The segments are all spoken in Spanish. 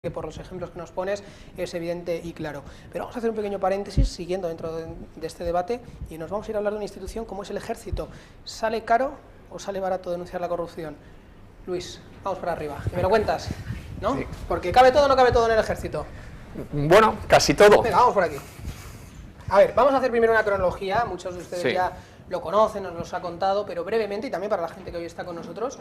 que por los ejemplos que nos pones es evidente y claro. Pero vamos a hacer un pequeño paréntesis, siguiendo dentro de este debate, y nos vamos a ir a hablar de una institución como es el Ejército. ¿Sale caro o sale barato denunciar la corrupción? Luis, vamos para arriba, ¿me lo cuentas? ¿No? Sí. Porque ¿cabe todo o no cabe todo en el Ejército? Bueno, casi todo. Venga, vamos por aquí. A ver, vamos a hacer primero una cronología, muchos de ustedes Sí. ya lo conocen, nos los ha contado, pero brevemente, y también para la gente que hoy está con nosotros,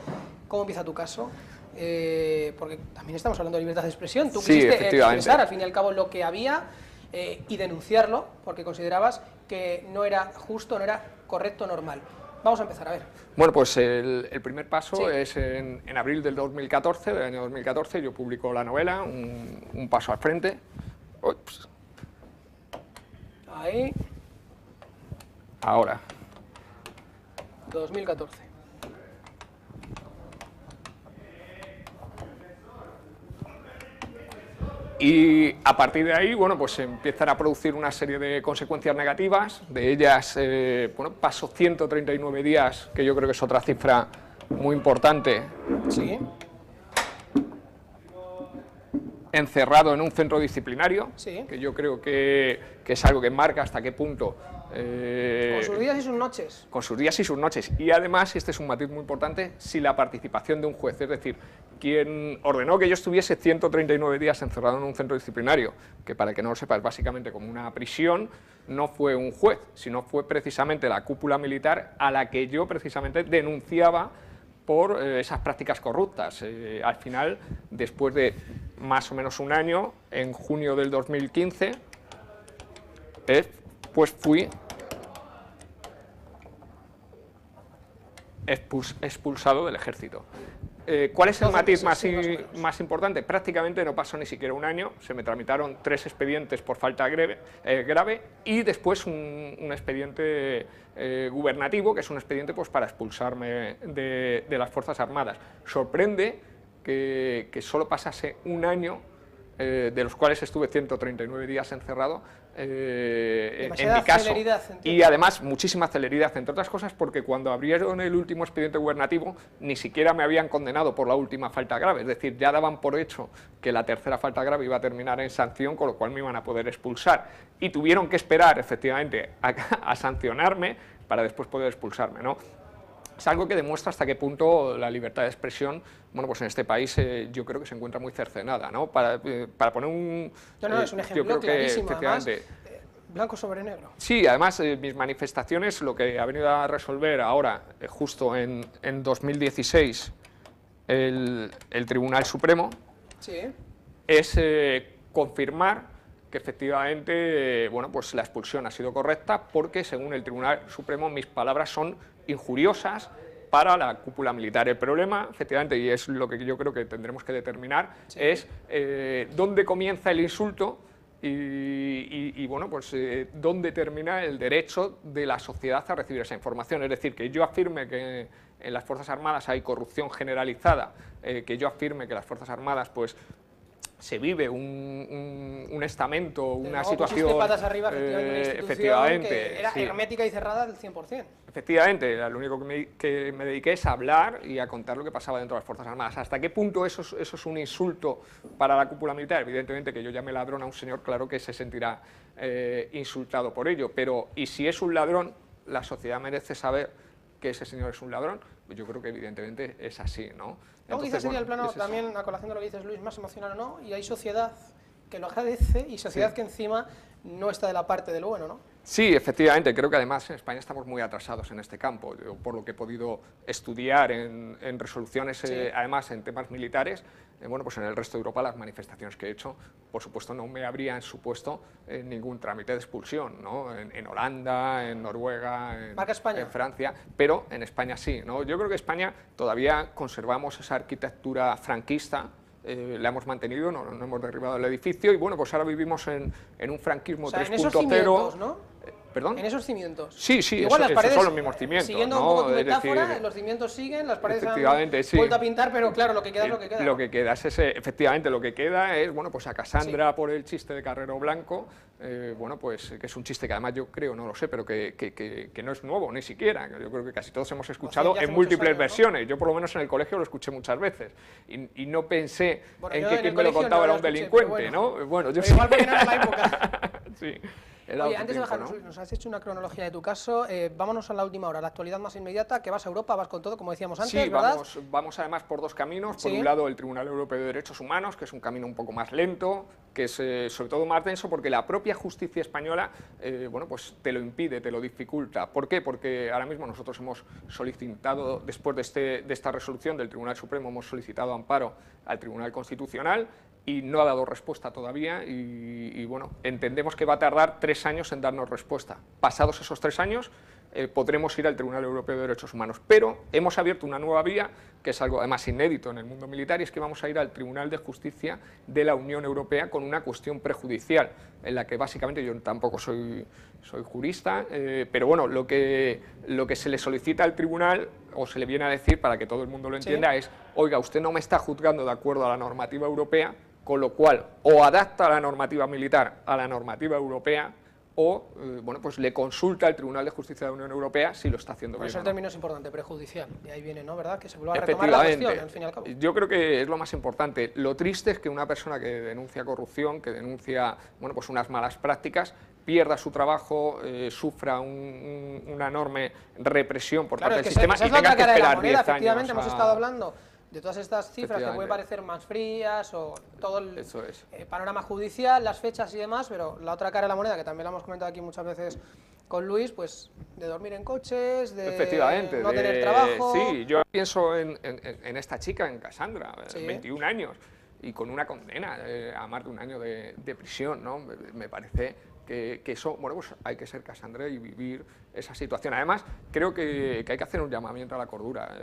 ¿cómo empieza tu caso? Porque también estamos hablando de libertad de expresión, tú Sí, quisiste efectivamente. expresar al fin y al cabo lo que había y denunciarlo, porque considerabas que no era justo, no era correcto, normal. Vamos a empezar, a ver. Bueno, pues el primer paso Sí. es en abril del 2014, del año 2014, yo publico la novela, un paso al frente. Ups, Ahí, ahora. 2014. Y a partir de ahí, bueno, pues se empiezan a producir una serie de consecuencias negativas, de ellas, bueno, paso 139 días, que yo creo que es otra cifra muy importante, Sí. encerrado en un centro disciplinario, Sí. que yo creo que es algo que marca hasta qué punto... Con sus días y sus noches. Con sus días y sus noches. Y además, este es un matiz muy importante, sin la participación de un juez, es decir, quien ordenó que yo estuviese 139 días encerrado en un centro disciplinario, que para el que no lo sepa es básicamente como una prisión, no fue un juez, sino fue precisamente la cúpula militar a la que yo precisamente denunciaba por esas prácticas corruptas. Al final, después de más o menos un año, en junio del 2015, pues fui expulsado del Ejército. ¿Cuál es el matiz más importante? Prácticamente no pasó ni siquiera un año, se me tramitaron 3 expedientes por falta grave y después un expediente gubernativo, que es un expediente pues, para expulsarme de las Fuerzas Armadas. Sorprende que solo pasase un año, de los cuales estuve 139 días encerrado, en mi caso, y además muchísima celeridad, entre otras cosas porque cuando abrieron el último expediente gubernativo ni siquiera me habían condenado por la última falta grave, es decir, ya daban por hecho que la tercera falta grave iba a terminar en sanción, con lo cual me iban a poder expulsar, y tuvieron que esperar efectivamente a sancionarme para después poder expulsarme, ¿no? Es algo que demuestra hasta qué punto la libertad de expresión, bueno, pues en este país yo creo que se encuentra muy cercenada, ¿no? Para poner un... No, es un ejemplo yo creo clarísimo, que efectivamente, además, blanco sobre negro. Sí, además mis manifestaciones, lo que ha venido a resolver ahora, justo en 2016, el Tribunal Supremo, Sí. es confirmar que efectivamente, bueno, pues la expulsión ha sido correcta porque, según el Tribunal Supremo, mis palabras son injuriosas para la cúpula militar. El problema, efectivamente, y es lo que yo creo que tendremos que determinar, Sí. es dónde comienza el insulto y bueno, pues dónde termina el derecho de la sociedad a recibir esa información. Es decir, que yo afirme que en las Fuerzas Armadas hay corrupción generalizada, que yo afirme que las Fuerzas Armadas, pues, se vive un estamento, una situación... patas arriba, efectivamente, una institución efectivamente, que era sí. hermética y cerrada al 100%. Efectivamente, lo único que me dediqué es a hablar y a contar lo que pasaba dentro de las Fuerzas Armadas. ¿Hasta qué punto eso es un insulto para la cúpula militar? Evidentemente que yo llame ladrón a un señor, claro que se sentirá insultado por ello, pero ¿y si es un ladrón? ¿La sociedad merece saber que ese señor es un ladrón? Pues yo creo que evidentemente es así, ¿no? Luego quizás sería el plano, es eso. también a colación de lo que dices, Luis, más emocional o no, y hay sociedad que lo agradece y sociedad Sí. que encima no está de la parte del bueno, ¿no? Sí, efectivamente, creo que además en España estamos muy atrasados en este campo. Yo, por lo que he podido estudiar en resoluciones, Sí. además en temas militares, bueno, pues en el resto de Europa las manifestaciones que he hecho, por supuesto, no me habrían supuesto ningún trámite de expulsión, ¿no? En Holanda, en Noruega, Marca España. en Francia, pero en España sí, ¿no? Yo creo que España todavía conservamos esa arquitectura franquista. La hemos mantenido, no hemos derribado el edificio y bueno, pues ahora vivimos en un franquismo O sea, en esos cimientos, 3.0. ¿no? ¿Perdón? En esos cimientos. Sí, sí, igual las paredes, son los mismos cimientos. Siguiendo ¿no? un poco tu Es metáfora, decir, los cimientos siguen, las paredes han sí. vuelto a pintar, pero claro, lo que queda es lo que queda. Lo que queda es ese, efectivamente, lo que queda es, bueno, pues a Cassandra por el chiste de Carrero Blanco, bueno, pues que es un chiste que además yo creo, no lo sé, pero que no es nuevo, ni siquiera. Yo creo que casi todos hemos escuchado en múltiples años, versiones. ¿No? Yo por lo menos en el colegio lo escuché muchas veces y no pensé en que quien me lo contaba era un delincuente, ¿no? Bueno, yo sí. Igual porque no era la época. Sí. Oye, antes de bajar, nos has hecho una cronología de tu caso, vámonos a la última hora, la actualidad más inmediata, que vas a Europa, vas con todo, como decíamos antes, sí, ¿verdad? Vamos además por dos caminos. Por un lado, el Tribunal Europeo de Derechos Humanos, que es un camino un poco más lento, que es sobre todo más denso, porque la propia justicia española, bueno, pues te lo impide, te lo dificulta. ¿Por qué? Porque ahora mismo nosotros hemos solicitado, después de esta resolución del Tribunal Supremo, hemos solicitado amparo al Tribunal Constitucional, y no ha dado respuesta todavía y bueno, entendemos que va a tardar 3 años en darnos respuesta. Pasados esos 3 años podremos ir al Tribunal Europeo de Derechos Humanos, pero hemos abierto una nueva vía, que es algo además inédito en el mundo militar, y es que vamos a ir al Tribunal de Justicia de la Unión Europea con una cuestión prejudicial, en la que básicamente yo tampoco soy jurista, pero bueno, lo que se le solicita al tribunal, o se le viene a decir para que todo el mundo lo entienda, es, oiga, usted no me está juzgando de acuerdo a la normativa europea, con lo cual o adapta la normativa militar a la normativa europea o bueno, pues le consulta al Tribunal de Justicia de la Unión Europea si lo está haciendo bien. Por eso el término es importante, prejudicial, de ahí viene, ¿no? ¿Verdad? Que se vuelva a retomar Efectivamente, la cuestión, al fin y al cabo. yo creo que es lo más importante. Lo triste es que una persona que denuncia corrupción, que denuncia, bueno, pues unas malas prácticas, pierda su trabajo, sufra una enorme represión por parte del sistema y tenga que esperar 10 años. Efectivamente, hemos estado hablando de todas estas cifras que pueden parecer más frías o todo el panorama judicial, las fechas y demás, pero la otra cara de la moneda, que también la hemos comentado aquí muchas veces con Luis, pues de dormir en coches, de no tener trabajo. Sí, yo pienso en esta chica, en Cassandra, 21 años, y con una condena a más de 1 año de prisión, ¿no? Me parece que eso, bueno, pues hay que ser Cassandra y vivir esa situación. Además, creo que hay que hacer un llamamiento a la cordura.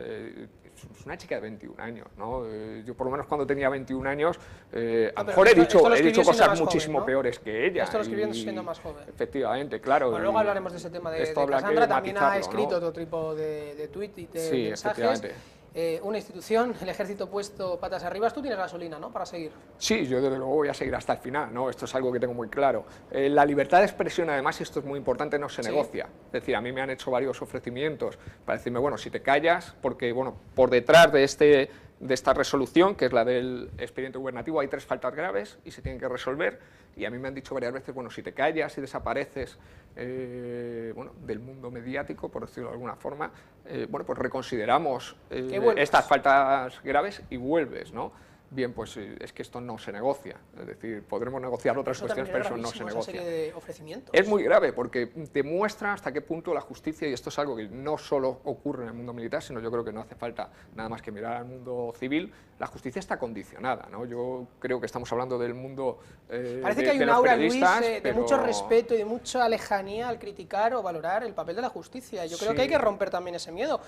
Es una chica de 21 años, ¿no? Yo por lo menos cuando tenía 21 años, a lo mejor he dicho cosas muchísimo peores que ella. Esto lo escribió siendo más joven. Efectivamente, claro. Bueno, luego hablaremos de ese tema de Cassandra, también ha escrito otro tipo de tuit y de mensajes. Una institución, el ejército puesto patas arriba. Tú tienes gasolina, ¿no?, para seguir. Sí, yo desde luego voy a seguir hasta el final, ¿no? Esto es algo que tengo muy claro. La libertad de expresión, además, y esto es muy importante, no se negocia. Es decir, a mí me han hecho varios ofrecimientos para decirme, bueno, si te callas, porque, bueno, por detrás de esta resolución, que es la del expediente gubernativo, hay 3 faltas graves y se tienen que resolver, y a mí me han dicho varias veces, bueno, si te callas y desapareces bueno, del mundo mediático, por decirlo de alguna forma, bueno, pues reconsideramos estas faltas graves y vuelves, ¿no? Bien, pues es que esto no se negocia, es decir, podremos negociar otras cuestiones, pero eso no se negocia. Serie de ofrecimientos. Es muy grave porque demuestra hasta qué punto la justicia, y esto es algo que no solo ocurre en el mundo militar, sino yo creo que no hace falta nada más que mirar al mundo civil, la justicia está condicionada, ¿no? Yo creo que estamos hablando del mundo Parece que hay un aura, Luis, de mucho respeto y de mucha lejanía al criticar o valorar el papel de la justicia. Yo creo que hay que romper también ese miedo.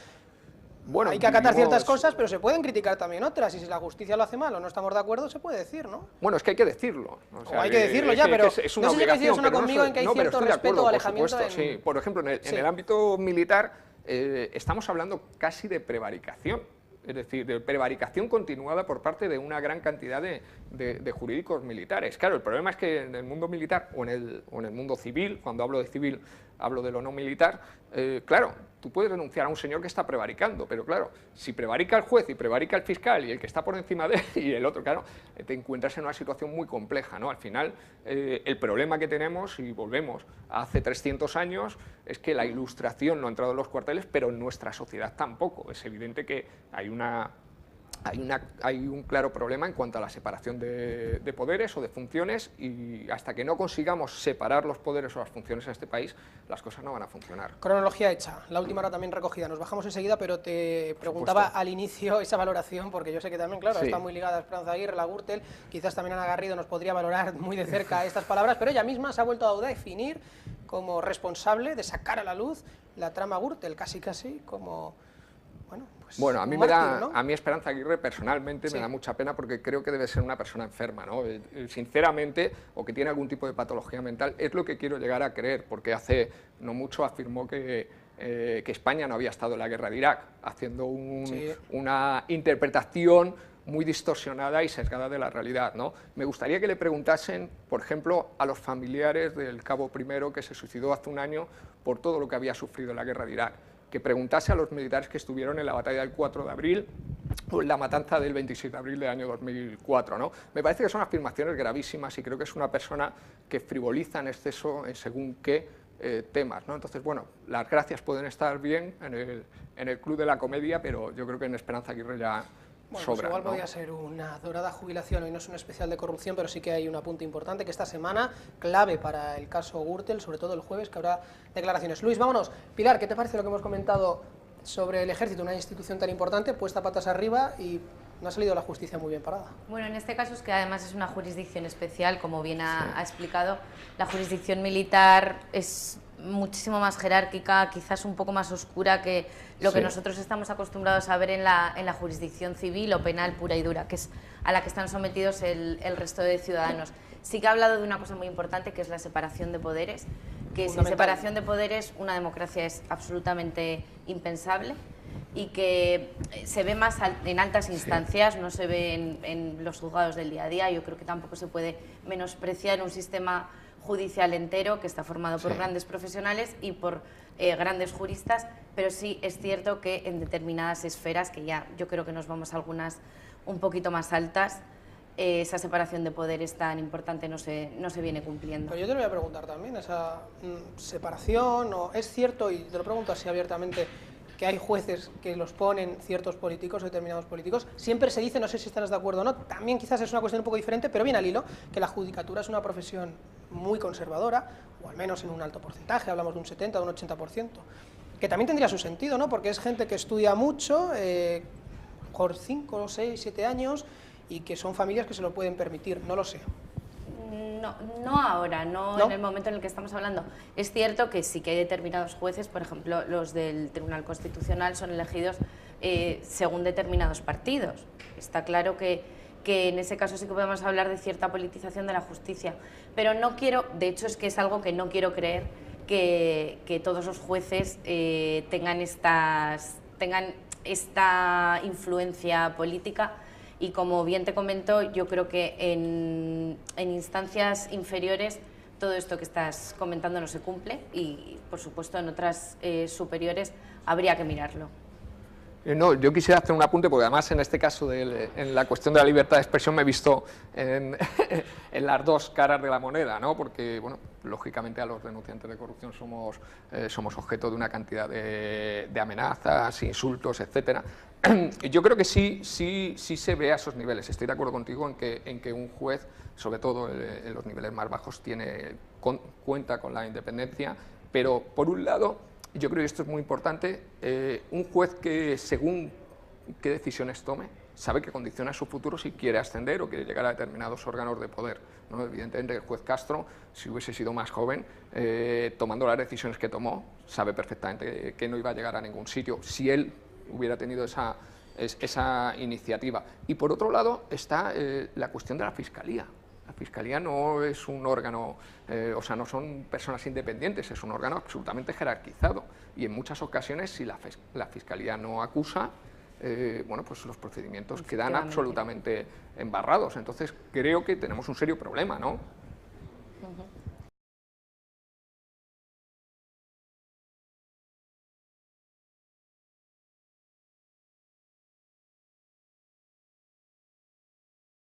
Bueno, hay que acatar ciertas cosas, pero se pueden criticar también otras, y si la justicia lo hace mal o no estamos de acuerdo, se puede decir, ¿no? Bueno, es que hay que decirlo. O sea, hay que decirlo ya, pero es una obligación, pero conmigo en que hay cierto respeto o alejamiento. Sí, por ejemplo, en el ámbito militar estamos hablando casi de prevaricación. Es decir, de prevaricación continuada por parte de una gran cantidad de jurídicos militares. Claro, el problema es que en el mundo militar o en el mundo civil, cuando hablo de civil hablo de lo no militar, claro, tú puedes denunciar a un señor que está prevaricando, pero claro, si prevarica el juez y prevarica el fiscal y el que está por encima de él y el otro, claro, te encuentras en una situación muy compleja, ¿no? Al final, el problema que tenemos, y volvemos a hace 300 años, es que la Ilustración no ha entrado en los cuarteles, pero en nuestra sociedad tampoco. Es evidente que hay un claro problema en cuanto a la separación de poderes o de funciones, y hasta que no consigamos separar los poderes o las funciones en este país, las cosas no van a funcionar. Cronología hecha, la última hora también recogida. Nos bajamos enseguida, pero te preguntaba al inicio esa valoración, porque yo sé que también, claro, está muy ligada a Esperanza Aguirre, la Gürtel, quizás también Ana Garrido nos podría valorar muy de cerca estas palabras, pero ella misma se ha vuelto a definir como responsable de sacar a la luz la trama Gürtel, casi como Bueno, a mí, ¿no? a mí Esperanza Aguirre personalmente me da mucha pena porque creo que debe ser una persona enferma, ¿no? Sinceramente, o que tiene algún tipo de patología mental, es lo que quiero llegar a creer, porque hace no mucho afirmó que España no había estado en la guerra de Irak, haciendo una interpretación muy distorsionada y sesgada de la realidad, ¿no? Me gustaría que le preguntasen, por ejemplo, a los familiares del cabo primero que se suicidó hace un año por todo lo que había sufrido en la guerra de Irak, que preguntase a los militares que estuvieron en la batalla del 4 de abril o en la matanza del 26 de abril del año 2004, ¿no? Me parece que son afirmaciones gravísimas y creo que es una persona que frivoliza en exceso en según qué temas, ¿no? Entonces, bueno, las gracias pueden estar bien en el club de la comedia, pero yo creo que en Esperanza Aguirre ya bueno, sobra, pues igual ¿no? podría ser una dorada jubilación, hoy no es un especial de corrupción, pero sí que hay un apunte importante, que esta semana, clave para el caso Gürtel, sobre todo el jueves, que habrá declaraciones. Luis, vámonos. Pilar, ¿qué te parece lo que hemos comentado sobre el Ejército, una institución tan importante, puesta patas arriba y no ha salido la justicia muy bien parada? Bueno, en este caso es que además es una jurisdicción especial, como bien ha explicado. La jurisdicción militar es muchísimo más jerárquica, quizás un poco más oscura que lo que nosotros estamos acostumbrados a ver en la jurisdicción civil o penal pura y dura, que es a la que están sometidos el resto de ciudadanos. Sí que ha hablado de una cosa muy importante, que es la separación de poderes, que sin separación de poderes una democracia es absolutamente impensable y que se ve más en altas instancias, no se ve en los juzgados del día a día. Yo creo que tampoco se puede menospreciar un sistema judicial entero que está formado por grandes profesionales y por grandes juristas, pero sí es cierto que en determinadas esferas, que ya yo creo que nos vamos a algunas un poquito más altas, esa separación de poderes tan importante no se viene cumpliendo. Pero yo te lo voy a preguntar también, esa separación, o es cierto, y te lo pregunto así abiertamente, que hay jueces que los ponen ciertos políticos o determinados políticos, siempre se dice, no sé si estarás de acuerdo o no, también quizás es una cuestión un poco diferente, pero bien al hilo, que la judicatura es una profesión muy conservadora, o al menos en un alto porcentaje, hablamos de un 70, de un 80%, que también tendría su sentido, ¿no? Porque es gente que estudia mucho, por 5, 6, 7 años, y que son familias que se lo pueden permitir, no lo sé. No ahora, no en el momento en el que estamos hablando. Es cierto que sí que hay determinados jueces, por ejemplo, los del Tribunal Constitucional son elegidos según determinados partidos. Está claro que en ese caso sí que podemos hablar de cierta politización de la justicia, pero no quiero, de hecho es que es algo que no quiero creer, que todos los jueces tengan esta influencia política. Y como bien te comento, yo creo que en instancias inferiores todo esto que estás comentando no se cumple y, por supuesto, en otras superiores habría que mirarlo. No, yo quisiera hacer un apunte, porque además en este caso, en la cuestión de la libertad de expresión, me he visto en las dos caras de la moneda, ¿no? Porque, bueno, lógicamente a los denunciantes de corrupción somos objeto de una cantidad de amenazas, insultos, etcétera. Yo creo que sí se ve a esos niveles. Estoy de acuerdo contigo en que un juez, sobre todo en los niveles más bajos, cuenta con la independencia, pero por un lado, yo creo que esto es muy importante, un juez que según qué decisiones tome, sabe que condiciona su futuro si quiere ascender o quiere llegar a determinados órganos de poder, ¿no? Evidentemente el juez Castro, si hubiese sido más joven, tomando las decisiones que tomó, sabe perfectamente que no iba a llegar a ningún sitio si él hubiera tenido esa iniciativa. Y por otro lado está la cuestión de la Fiscalía. La Fiscalía no es un órgano, o sea, no son personas independientes, es un órgano absolutamente jerarquizado. Y en muchas ocasiones, si la Fiscalía no acusa, bueno, pues los procedimientos quedan absolutamente embarrados. Entonces, creo que tenemos un serio problema, ¿no?